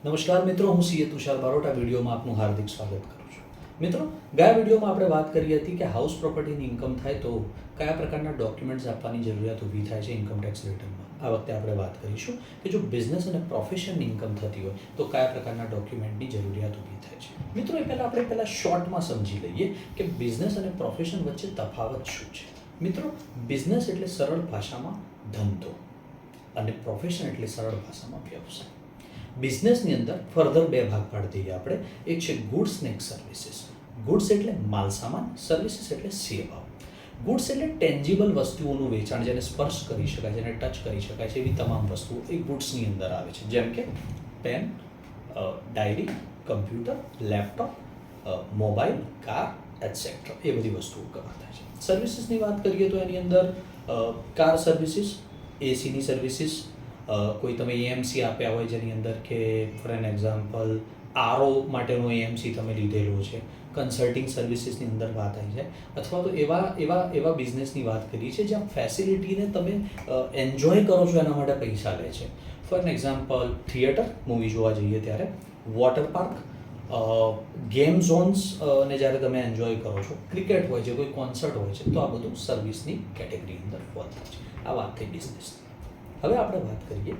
નમસ્કાર મિત્રો, હું સીએ તુષાર બારોટ આ વિડીયોમાં આપનું હાર્દિક સ્વાગત કરું છું. મિત્રો, ગયા વિડીયોમાં આપણે વાત કરી હતી કે હાઉસ પ્રોપર્ટીની ઇન્કમ થાય તો કયા પ્રકારના ડોક્યુમેન્ટ્સ આપવાની જરૂરિયાત ઊભી થાય છે ઇન્કમ ટેક્સ રિટર્નમાં. આ વખતે આપણે વાત કરીશું કે જો બિઝનેસ અને પ્રોફેશનની ઇન્કમ થતી હોય તો કયા પ્રકારના ડોક્યુમેન્ટની જરૂરિયાત ઊભી થાય છે. મિત્રો, એ પહેલાં શોર્ટમાં સમજી લઈએ કે બિઝનેસ અને પ્રોફેશન વચ્ચે તફાવત શું છે. મિત્રો, બિઝનેસ એટલે સરળ ભાષામાં ધંધો અને પ્રોફેશન એટલે સરળ ભાષામાં વ્યવસાય. બિઝનેસની અંદર ફર્ધર બે ભાગ પાડી દઈએ આપણે. એક છે ગુડ્સ ને એક સર્વિસીસ. ગુડ્સ એટલે માલ સામાન, સર્વિસીસ એટલે સેવાઓ. ગુડ્સ એટલે ટેન્જિબલ વસ્તુઓનું વેચાણ, જેને સ્પર્શ કરી શકાય, જેને ટચ કરી શકાય છે, એવી તમામ વસ્તુઓ એ ગુડ્સની અંદર આવે છે. જેમ કે pen, diary, computer, laptop, mobile, car etcetera, એ બધી વસ્તુઓ કવર થાય છે. સર્વિસીસની વાત કરીએ તો એની અંદર કાર સર્વિસીસ, એસીની સર્વિસીસ, કોઈ તમે એએમસી આપ્યા હોય જેની અંદર કે ફોર એન એક્ઝામ્પલ આરઓ માટેનો એએમસી તમે લીધેલો છે, કન્સલ્ટિંગ સર્વિસીસની અંદર વાત આવી જાય. અથવા તો એવા બિઝનેસની વાત કરીએ છીએ જ્યાં ફેસિલિટીને તમે એન્જોય કરો છો એના માટે પૈસા લે છે. For an example theatre, movie જોવા જઈએ ત્યારે, વોટર પાર્ક, ગેમ ઝોન્સ ને જ્યારે તમે એન્જોય કરો છો, ક્રિકેટ હોય છે, કોઈ કોન્સર્ટ હોય છે, તો આ બધું સર્વિસની કેટેગરી અંદર ફોલ થાય છે. આ વાત થઈ બિઝનેસની. હવે આપણે વાત કરીએ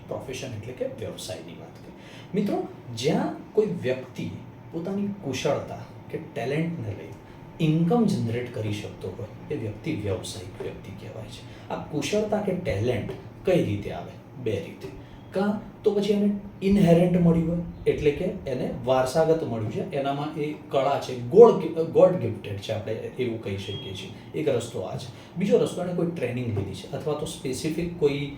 પ્રોફેશન એટલે કે વ્યવસાયની વાત કરીએ. મિત્રો, જ્યાં કોઈ વ્યક્તિ પોતાની કુશળતા કે ટેલેન્ટને લઈ ઇન્કમ જનરેટ કરી શકતો હોય એ વ્યક્તિ વ્યવસાયિક વ્યક્તિ કહેવાય છે. આ કુશળતા કે ટેલેન્ટ કઈ રીતે આવે? બે રીતે. કાં તો પછી એને ઇનહેરન્ટ મળ્યું હોય, એટલે કે એને વારસાગત મળ્યું છે, એનામાં એ કળા છે, ગોડ ગિફ્ટેડ છે, આપણે એવું કહી શકીએ છીએ. એક રસ્તો આ છે. બીજો રસ્તો, એને કોઈ ટ્રેનિંગ લીધી છે અથવા તો સ્પેસિફિક કોઈ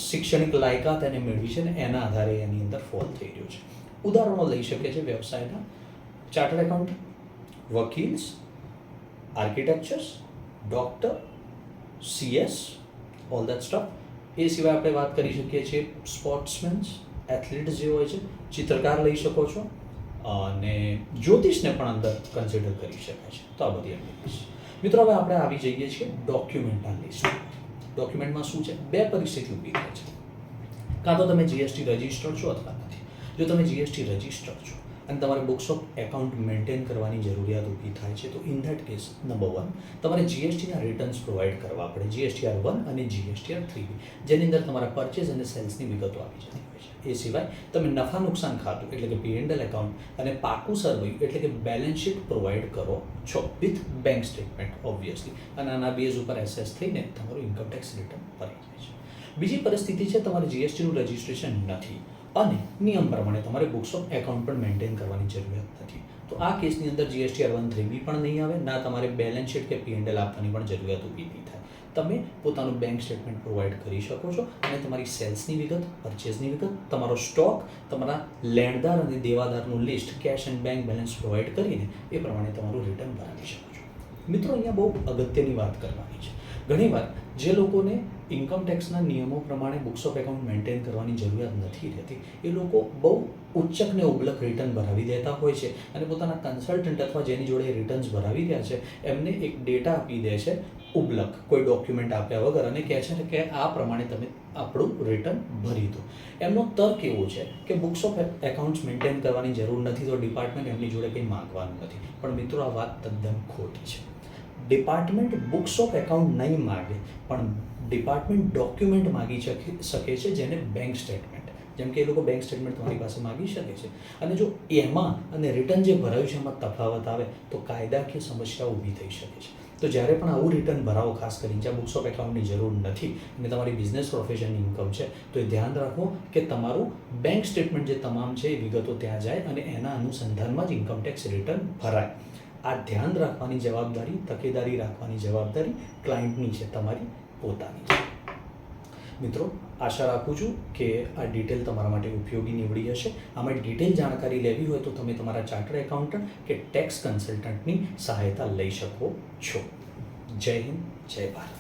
શૈક્ષણિક લાયકાત એને મેળવી છે ને એના આધારે એની અંદર ફોલ થઈ રહ્યો છે. ઉદાહરણો લઈ શકે છે વ્યવસાયના: ચાર્ટર્ડ એકાઉન્ટન્ટ, વકીલ્સ, architectures, doctor, CS, all that stuff. એ સિવાય આપણે વાત કરી શકીએ છીએ સ્પોર્ટ્સમેન્સ, એથ્લીટ્સ જે હોય છે, ચિત્રકાર લઈ શકો છો, અને જ્યોતિષને પણ અંદર કન્સિડર કરી શકાય છે. તો આ બધી એમની લિસ્ટ. મિત્રો, હવે આપણે આવી જઈએ છીએ ડોક્યુમેન્ટના લિસ્ટ. ડોક્યુમેન્ટમાં શું છે? બે પરિસ્થિતિ ઊભી થાય છે. કાં તો તમે જીએસટી રજિસ્ટર્ડ છો અથવા નથી. જો તમે જીએસટી રજિસ્ટર્ડ છો અને તમારે બુક્સ ઓફ એકાઉન્ટ મેન્ટેન કરવાની જરૂરિયાત ઊભી થાય છે તો ઇન ધેટ કેસ નંબર 1, તમારે જીએસટીના રિટર્ન્સ પ્રોવાઈડ કરવા પડે, GSTR1 અને GSTR3, જેની અંદર તમારા પરચેઝ અને સેલ્સની વિગતો આવી જતી હોય છે. એ સિવાય તમે નફા નુકસાન ખાતું એટલે કે P&L એકાઉન્ટ અને પાકું સર્વૈયું એટલે કે બેલેન્સ શીટ પ્રોવાઈડ કરો છો વિથ બેંક સ્ટેટમેન્ટ ઓબ્વિયસલી, અને આના બેઝ ઉપર એસેસ થઈને તમારું ઇન્કમ ટેક્સ રિટર્ન ભરાઈ જાય છે. બીજી પરિસ્થિતિ છે, તમારે જીએસટીનું રજિસ્ટ્રેશન નથી અને નિયમ પ્રમાણે તમારે બુક્સ ઓફ એકાઉન્ટ પણ મેન્ટેન કરવાની જરૂરિયાત નથી. તો આ કેસની અંદર GSTR1-3 પણ નહીં આવે, ના તમારે બેલેન્સ શીટ કે P&L આપવાની પણ જરૂરિયાત ઊભી નહીં થાય. તમે પોતાનું બેંક સ્ટેટમેન્ટ પ્રોવાઈડ કરી શકો છો અને તમારી સેલ્સની વિગત, પરચેઝની વિગત, તમારો સ્ટોક, તમારા લેણદાર અને દેવાદારનું list, cash and bank balance provide કરીને એ પ્રમાણે તમારું રિટર્ન ભરાવી શકો છો. મિત્રો, અહીંયા બહુ અગત્યની વાત કરવાની છે. ઘણીવાર જે લોકોને ઇન્કમ ટેક્સના નિયમો પ્રમાણે બુક્સ ઓફ એકાઉન્ટ મેન્ટેન કરવાની જરૂરિયાત નથી રહેતી, એ લોકો બહુ ઉચ્ચક ને ઉબલક રિટર્ન ભરાવી દેતા હોય છે અને પોતાના કન્સલ્ટન્ટ અથવા જેની જોડે રિટર્ન્સ ભરાવી રહ્યા છે એમને એક ડેટા આપી દે છે ઉબલક, કોઈ ડોક્યુમેન્ટ આપ્યા વગર, અને કહે છે કે આ પ્રમાણે તમે આપણું રિટર્ન ભરી દો. એમનો તર્ક એવો છે કે બુક્સ ઓફ એકાઉન્ટ્સ મેન્ટેન કરવાની જરૂર નથી તો ડિપાર્ટમેન્ટ એમની જોડે કંઈ માંગવાનું નથી. પણ મિત્રો, આ વાત તદ્દન ખોટી છે. ડિપાર્ટમેન્ટ બુક્સ ઓફ એકાઉન્ટ નહીં માગે, પણ ડિપાર્ટમેન્ટ ડોક્યુમેન્ટ માગી શકે છે, જેને બેંક સ્ટેટમેન્ટ, જેમ કે એ લોકો બેંક સ્ટેટમેન્ટ તમારી પાસે માગી શકે છે. અને જો એમાં અને રિટર્ન જે ભરાયું છે એમાં તફાવત આવે તો કાયદાકીય સમસ્યા ઊભી થઈ શકે છે. તો જ્યારે પણ આવું રિટર્ન ભરાવો, ખાસ કરીને જ્યાં બુક્સ ઓફ એકાઉન્ટની જરૂર નથી અને તમારી બિઝનેસ પ્રોફેશનની ઇન્કમ છે, તો એ ધ્યાન રાખો કે તમારું બેંક સ્ટેટમેન્ટ જે તમામ છે એ વિગતો ત્યાં જાય અને એના અનુસંધાનમાં જ ઇન્કમ ટેક્સ રિટર્ન ભરાય. આ ધ્યાન રાખવાની જવાબદારી, તકેદારી રાખવાની જવાબદારી ક્લાયન્ટની છે, તમારી પોતાની છે. મિત્રો, આશા રાખું છું કે આ ડિટેલ તમારા માટે ઉપયોગી નીવડી હશે. આમાં ડિટેલ જાણકારી લેવી હોય તો તમે તમારા ચાર્ટર્ડ એકાઉન્ટન્ટ કે ટેક્સ કન્સલ્ટન્ટની સહાયતા લઈ શકો છો. જય હિન્દ, જય ભારત.